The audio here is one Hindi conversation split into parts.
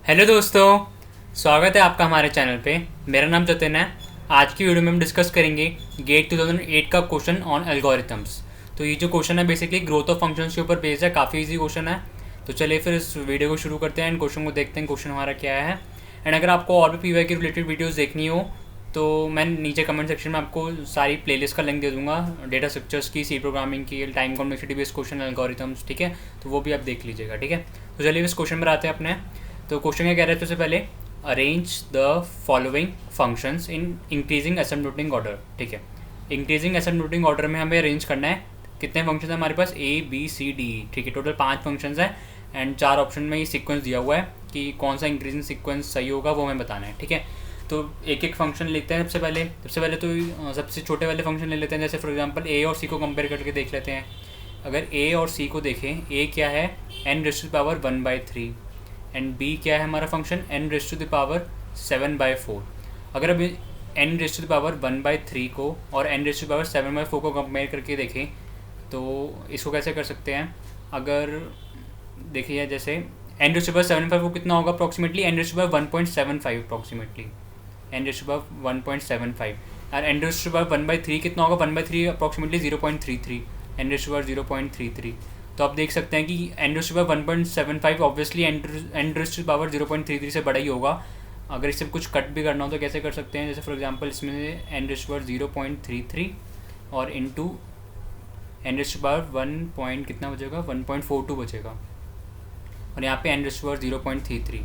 हेलो दोस्तों, स्वागत है आपका हमारे चैनल पे। मेरा नाम जतिन है। आज की वीडियो में हम डिस्कस करेंगे गेट 2008 का क्वेश्चन ऑन एल्गोरिथम्स। तो ये जो क्वेश्चन है बेसिकली ग्रोथ ऑफ फंक्शंस के ऊपर बेस्ड है। काफ़ी इजी क्वेश्चन है। तो चलिए फिर इस वीडियो को शुरू करते हैं एंड क्वेश्चन को देखते हैं क्वेश्चन हमारा क्या है। एंड अगर आपको और भी पीवाई की रिलेटेड वीडियोज़ देखनी हो तो मैं नीचे कमेंट सेक्शन में आपको सारी प्लेलिस्ट का लिंक दे दूंगा, डेटा स्ट्रक्चर्स की, सी प्रोग्रामिंग की, time complexity based question, algorithms, ठीक है। तो वो भी आप देख लीजिएगा, ठीक है। तो चलिए इस क्वेश्चन पर आते हैं अपने। तो क्वेश्चन क्या कह रहे हैं सबसे पहले, arrange the following functions in increasing asymptotic order, ठीक है। इंक्रीजिंग एसिम्प्टोटिक ऑर्डर में हमें अरेंज करना है। कितने फंक्शन है हमारे पास, ए बी सी डी, ठीक है। टोटल 5 फंक्शंस है एंड 4 ऑप्शन में ये सीक्वेंस दिया हुआ है कि कौन सा इंक्रीजिंग सीक्वेंस सही होगा वो हमें बताना है, ठीक है। तो एक एक फंक्शन लेते हैं। सबसे पहले तो सबसे छोटे वाले फंक्शन ले लेते हैं। जैसे फॉर एग्जांपल ए और सी को कंपेयर करके देख लेते हैं। अगर ए और सी को देखें, ए क्या है, n raise to the power 1/3 and b क्या है हमारा function, n raise to the power 7/4। अगर अब n raise to the power 1/3 को और n raise to the power 7/4 को कंपेयर करके देखें तो इसको कैसे कर सकते हैं। अगर देखिए जैसे n raise to the power 7/4 कितना होगा approximately, n raise to the power 1.75 approximately, n raise to the power 1.75। और n raise to the power 1/3 कितना होगा, 1/3 approximately 0.33, n raise to the power 0.33। तो आप देख सकते हैं कि n raise to the power 1.75 obviously n raise to the power 0.33 से बड़ा ही होगा। अगर इससे कुछ कट भी करना हो तो कैसे कर सकते हैं, जैसे फॉर एग्जांपल इसमें n raise to the power 0.33 और into n raise to the power 1 point कितना बचेगा, 1.42 बचेगा, और यहाँ पे n raise to the power 0.33।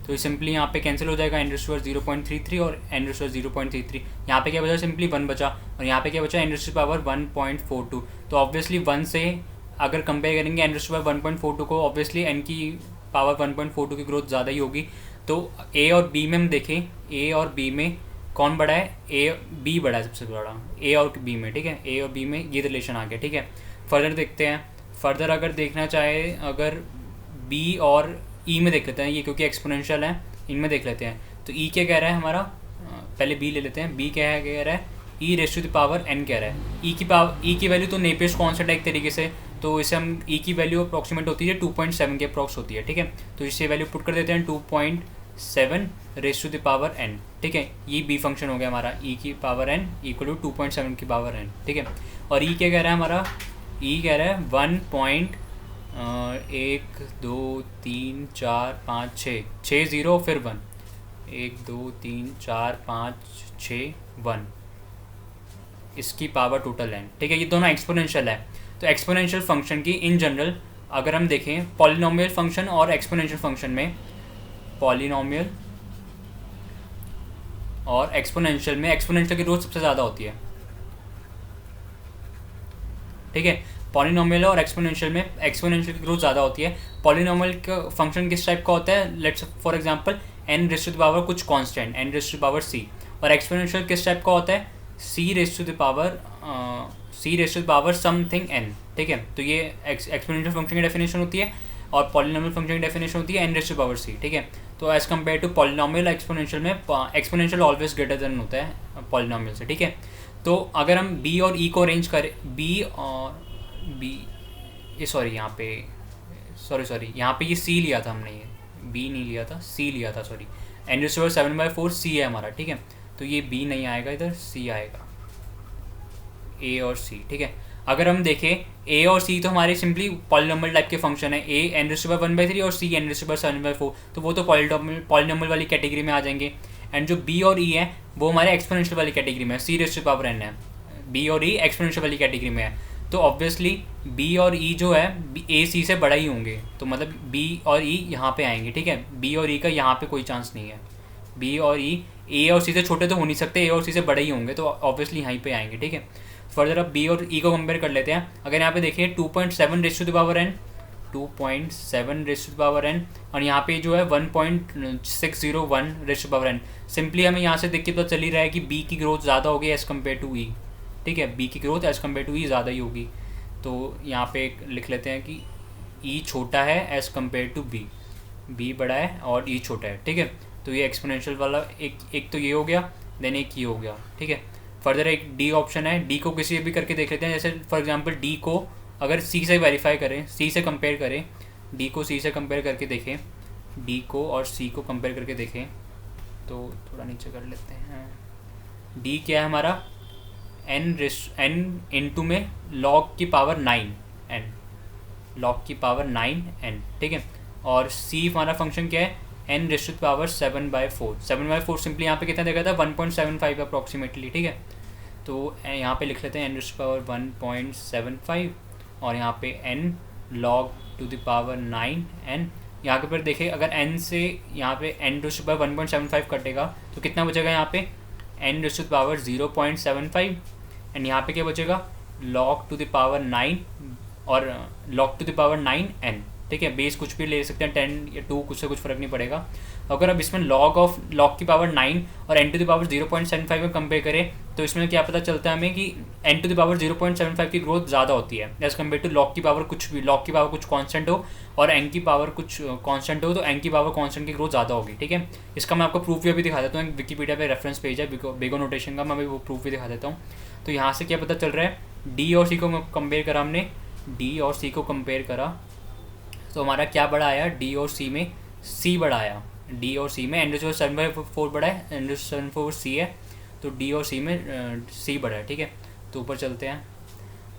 तो ये सिंपली यहाँ पे कैंसिल हो जाएगा, n raise to the power 0.33 और n raise to the power 0.33। यहाँ पे क्या बचा, सिंपली 1 बचा, और यहाँ पे क्या बचा, n raise to the power 1.42। तो ऑब्वियसली 1 से अगर कंपेयर करेंगे n raise to the power 1.42 को, ऑब्वियसली एन की पावर 1.42 की ग्रोथ ज़्यादा ही होगी। तो ए और बी में हम देखें, ए और बी में कौन बड़ा है, ए बी बड़ा है सबसे बड़ा, ए और बी में, ठीक है। ए और बी में ये रिलेशन आ गया, ठीक है। फर्दर देखते हैं। फर्दर अगर देखना चाहे, अगर बी और ई में देख लेते हैं ये, क्योंकि एक्सपोनेंशियल है, इनमें देख लेते हैं। तो ई क्या कह रहा है हमारा, पहले बी ले लेते हैं। बी क्या है, कह रहा है e raise to the power n कह रहा है। ई की वैल्यू तो नेपियर्स कांस्टेंट है एक तरीके से, तो इसे हम ई की वैल्यू अप्रॉक्सीमेट होती है 2.7 के अप्रॉक्स होती है, ठीक है। तो इससे वैल्यू पुट कर देते हैं 2.7 raise to the power n, ठीक है। ये बी फंक्शन हो गया हमारा, ई की पावर एन इक्वल टू 2.7 की पावर एन, ठीक है। और ई क्या कह रहा है हमारा, ई कह रहा है 1 2 3 4 5 6 0 फिर 1, 1 2 3 4 5 6 1, इसकी पावर टोटल एन, ठीक है। ये दोनों एक्सपोनेंशियल है। तो एक्सपोनेंशियल फंक्शन की इन जनरल अगर हम देखें, पॉलिनोमियल फंक्शन और एक्सपोनेंशियल फंक्शन में, पॉलिनोमियल और एक्सपोनेंशियल में एक्सपोनेंशियल की ग्रोथ सबसे ज़्यादा होती है, ठीक है। पॉलिनोमियल और एक्सपोनेंशियल में एक्सपोनेंशियल की ग्रोथ ज़्यादा होती है। पॉलिनोमियल का फंक्शन किस टाइप का होता है, let's for example n raise to the power कुछ constant, n raise to the power सी। और एक्सपोनेंशियल किस टाइप का होता है, c raise to the power something n, ठीक है। तो ये एक्सपोनेंशियल फंक्शन की डेफिनेशन होती है और पॉलिनोमियल फंक्शन की डेफिनेशन होती है n raise to the power c, ठीक है। तो as compare to polynomial exponential में एक्सपोनेंशियल ऑलवेज ग्रेटर देन होता है पॉलिनोमियल से, ठीक है। तो अगर हम बी और ई को अरेंज करें, बी और बी सॉरी यहाँ पे यहाँ पे ये सी लिया था हमने, ये बी नहीं लिया था, सी लिया था, sorry. N raise to the power 7/4 c है हमारा, ठीक है। तो ये बी नहीं आएगा, इधर सी आएगा, ए और सी, ठीक है। अगर हम देखें ए और सी तो हमारे सिंपली पॉलिनोमियल टाइप के फंक्शन है, a n raise to the power 1/3 और c n raise to the power 7/4, तो वो तो पॉलिनोमियल वाली कैटेगरी में आ जाएंगे। एंड जो बी और ई है वो हमारे एक्सपोनेंशियल वाली कैटेगरी में है, c raise to the power n है। बी और ई एक्सपोनेंशियल वाली कैटेगरी में है, तो ऑब्वियसली बी और ई जो है ए सी से बड़ा ही होंगे, तो मतलब बी और ई यहाँ पे आएंगे, ठीक है। बी और ई का यहाँ पे कोई चांस नहीं है। बी और ई ए और सी से छोटे तो हो नहीं सकते, ए और सी से बड़े ही होंगे, तो ऑब्वियसली यहीं पे आएंगे, ठीक है। फर्दर अब बी और ई को कंपेयर कर लेते हैं। अगर यहाँ पे देखिए 2.7 raise to the power n, 2.7 raise to the power n, और यहाँ पे जो है 1.601 raise to the power n. Simply हमें यहाँ से देख के पता चल ही रहा है कि बी की ग्रोथ ज़्यादा होगी एज़ कम्पेयर टू ई, ठीक है। बी की ग्रोथ एज़ कम्पेयर टू ई ज़्यादा ही होगी। तो यहाँ पे लिख लेते हैं कि ई छोटा है as compare to b, b बड़ा है और ई छोटा है, ठीक है। तो ये एक्सपोनेंशियल वाला एक तो ये हो गया, देन एक ये हो गया, ठीक है। फर्दर एक डी ऑप्शन है, डी को किसी भी करके देख लेते हैं। जैसे फॉर एग्जांपल डी को अगर सी से वेरीफाई करें, सी से कंपेयर करें, डी को सी से कंपेयर करके देखें डी को और सी को कंपेयर करके देखें तो थोड़ा नीचे कर लेते हैं। डी क्या है हमारा, एन इंटू में लॉग की पावर 9 एन, लॉग की पावर 9 एन, ठीक है। और सी हमारा फंक्शन क्या है, n raised to power 7/4। 7/4 simply यहाँ पे कितना देखा था, 1.75 अप्रॉक्सीमेटली, ठीक है। तो यहाँ पे लिख लेते हैं एन रेस्ट टू पावर 1.75 और यहाँ पे n log to the power 9 n. यहाँ के ऊपर देखें, अगर एन से यहाँ पे एन रेस्ट टू पावर 1.75 कटेगा तो कितना बचेगा यहाँ पे, n raised to power 0.75 and यहाँ पे क्या बचेगा, लॉग टू द पावर 9 और log to the power 9 n, ठीक है। बेस कुछ भी ले सकते हैं, 10 या 2, कुछ से कुछ फ़र्क नहीं पड़ेगा। अगर अब इसमें लॉग की पावर 9 और एन टू द पावर 0.75 में कंपेयर करें तो इसमें क्या पता चलता है हमें कि एन टू द पावर 0.75 की ग्रोथ ज़्यादा होती है एज़ कम्पेयर टू लॉग की पावर कुछ भी, लॉग की पावर कुछ कांस्टेंट हो और एन की पावर कुछ कांस्टेंट हो तो एन की पावर कांस्टेंट की ग्रोथ ज़्यादा होगी, ठीक है। इसका मैं आपको प्रूफ भी अभी दिखा देता हूँ, विकीपीडिया पे रेफरेंस पेज है बेगो नोटेशन का, मैं अभी वो प्रूफ भी दिखा देता हूँ। तो यहाँ से क्या पता चल रहा है, डी और सी को कंपेयर करा हमने, डी और सी को कंपेयर करा तो हमारा क्या बड़ा आया, डी और सी में सी बड़ा आया, डी और सी में एन रेशो 7/4 बड़ा है, एन रेशो 7/4 सी है, तो डी और सी में सी बड़ा है, ठीक है। तो ऊपर चलते हैं,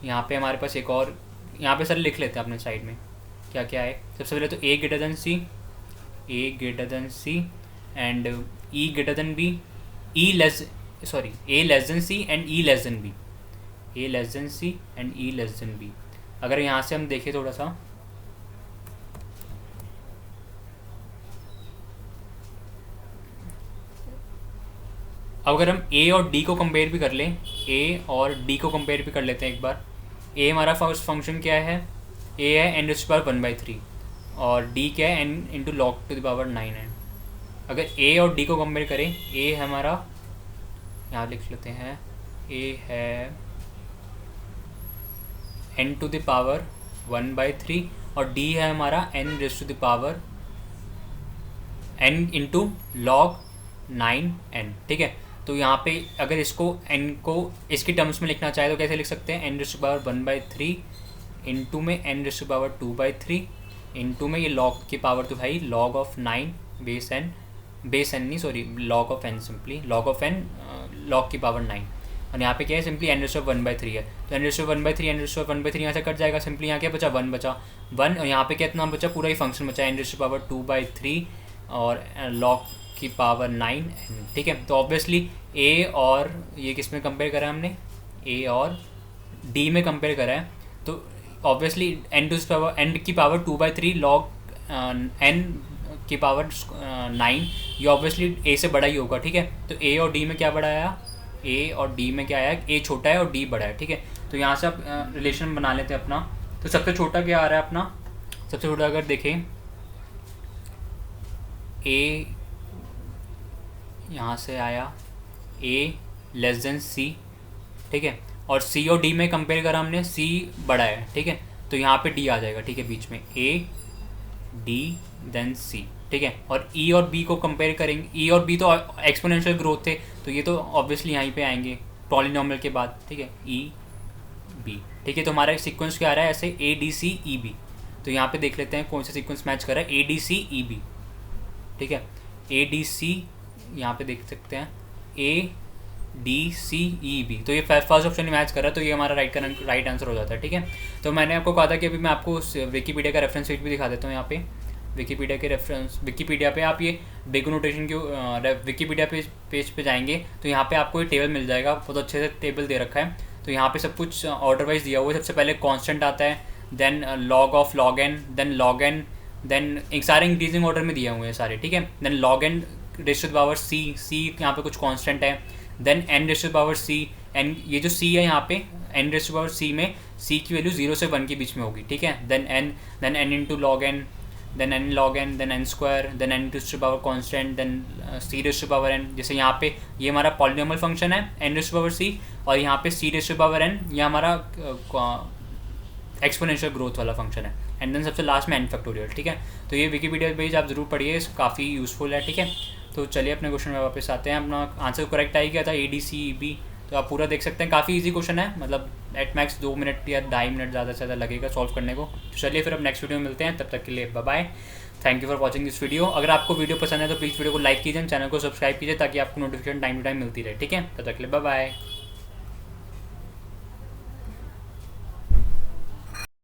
यहाँ पे हमारे पास एक और, यहाँ पे सर लिख लेते हैं अपने साइड में क्या क्या है। सबसे पहले तो a greater than c, a greater than c and e greater than b, a less than c and e less than b, a less than c and e less than b. अगर यहाँ से हम देखें थोड़ा सा, अगर हम ए और डी को कंपेयर भी कर लें, ए और डी को कंपेयर भी कर लेते हैं एक बार। ए हमारा फर्स्ट फंक्शन क्या है, ए है एन रेज़ टू पावर 1/3 और डी क्या है, n into log to the power 9 है। अगर ए और डी को कंपेयर करें, ए हमारा यहाँ लिख लेते हैं, ए है एन टू द पावर 1/3 और डी है हमारा n raise to the power n into log 9 n, ठीक है। तो यहाँ पे अगर इसको एन को इसकी टर्म्स में लिखना चाहे तो कैसे लिख सकते हैं, n raise to power 1/3 into में n raise to power 2/3 into में ये लॉग की पावर तो भाई लॉग ऑफ 9 बेस एन नहीं sorry log of n, simply log of n log की पावर 9 और यहाँ पे क्या है, सिंपली एन रेज़ टू 1/3 है। तो n raise to 1/3 n raise to 1/3 यहाँ से कट जाएगा, सिंपली यहाँ क्या बचा, 1 बचा, 1 और यहाँ पे कितना बचा, पूरा ही फंक्शन बचा, एन रेज़ टू पावर 2/3 और लॉग की पावर 9, ठीक है। तो ऑब्वियसली ए और ये किस में कंपेयर करा है हमने, ए और डी में कंपेयर करा है, तो obviously n to power n की पावर 2/3 लॉग एन की पावर 9 ये ऑब्वियसली ए से बड़ा ही होगा, ठीक है। तो ए और डी में क्या बड़ा आया, ए और डी में क्या आया, ए छोटा है और डी बड़ा है, ठीक है। तो यहाँ से आप रिलेशन बना लेते हैं अपना। तो सबसे छोटा क्या आ रहा है अपना, सबसे छोटा अगर देखें, ए यहाँ से आया ए लेस देन सी, ठीक है। और सी और डी में कंपेयर करा हमने, सी बड़ा है, ठीक है। तो यहाँ पे डी आ जाएगा, ठीक है, बीच में ए डी देन सी, ठीक है। और ई और बी को कंपेयर करेंगे, ई और बी तो एक्सपोनेंशियल ग्रोथ थे तो ये तो ऑब्वियसली यहीं पे आएंगे पॉलिनॉमियल के बाद, ठीक है, ई बी, ठीक है। तो हमारा सीक्वेंस क्या आ रहा है ऐसे, A D C E B. तो यहाँ पे देख लेते हैं कौन सा सीक्वेंस मैच कर रहा है, A D C E B, ठीक है। ए डी सी यहाँ पे देख सकते हैं, A D C E B, तो ये फर्स्ट ऑप्शन मैच कर रहा है, तो ये हमारा राइट आंसर हो जाता है, ठीक है। तो मैंने आपको कहा था कि अभी मैं आपको विकीपीडिया का रेफरेंस पेज भी दिखा देता हूँ। यहाँ पे विकीपीडिया पे आप ये बेगो नोटेशन के विकीपीडिया पेज पे जाएंगे तो यहाँ पे आपको ये टेबल मिल जाएगा, बहुत अच्छे से टेबल दे रखा है। तो यहाँ पे सब कुछ ऑर्डर वाइज दिया हुआ है, सबसे पहले कॉन्स्टेंट आता है, then log of log n, then एक सारे इंक्रीजिंग ऑर्डर में दिए हुए हैं सारे, ठीक है। Then log N raise to power सी यहाँ पे कुछ कांस्टेंट है, then n raise to power C, N ये जो सी है यहाँ पे एन रेज़ टू पावर सी में सी की वैल्यू 0 से 1 के बीच में होगी, ठीक है। Then n into log n, then n log n, then n square, then n raise to power constant, then C raise to power n. जैसे यहाँ पे ये हमारा पॉलिनॉमियल फंक्शन है एन रेज़ टू पावर सी और यहाँ पे C raise to power n, ये हमारा एक्सपोनेंशियल ग्रोथ वाला फंक्शन है, एंड देन सबसे लास्ट में एन फैक्टोरियल, ठीक है। तो ये विकीपीडिया पेज आप जरूर पढ़िए, काफ़ी यूज़फुल है, ठीक है। तो चलिए अपने क्वेश्चन में वापस आते हैं। अपना आंसर करेक्ट आई गया था, A D C E B, तो आप पूरा देख सकते हैं, काफ़ी इजी क्वेश्चन है, मतलब एट मैक्स 2 मिनट या 2.5 मिनट ज़्यादा से ज़्यादा लगेगा सॉल्व करने को। तो चलिए फिर अब नेक्स्ट वीडियो में मिलते हैं, तब तक के लिए bye bye. Thank you for watching this video. अगर आपको वीडियो पसंद है तो प्लीज़ वीडियो को लाइक कीजिए, चैनल को सब्सक्राइब कीजिए ताकि आपको नोटिफिकेशन टाइम टू टाइम मिलती रहे। ठीक है, तब तक के लिए बाय बाय।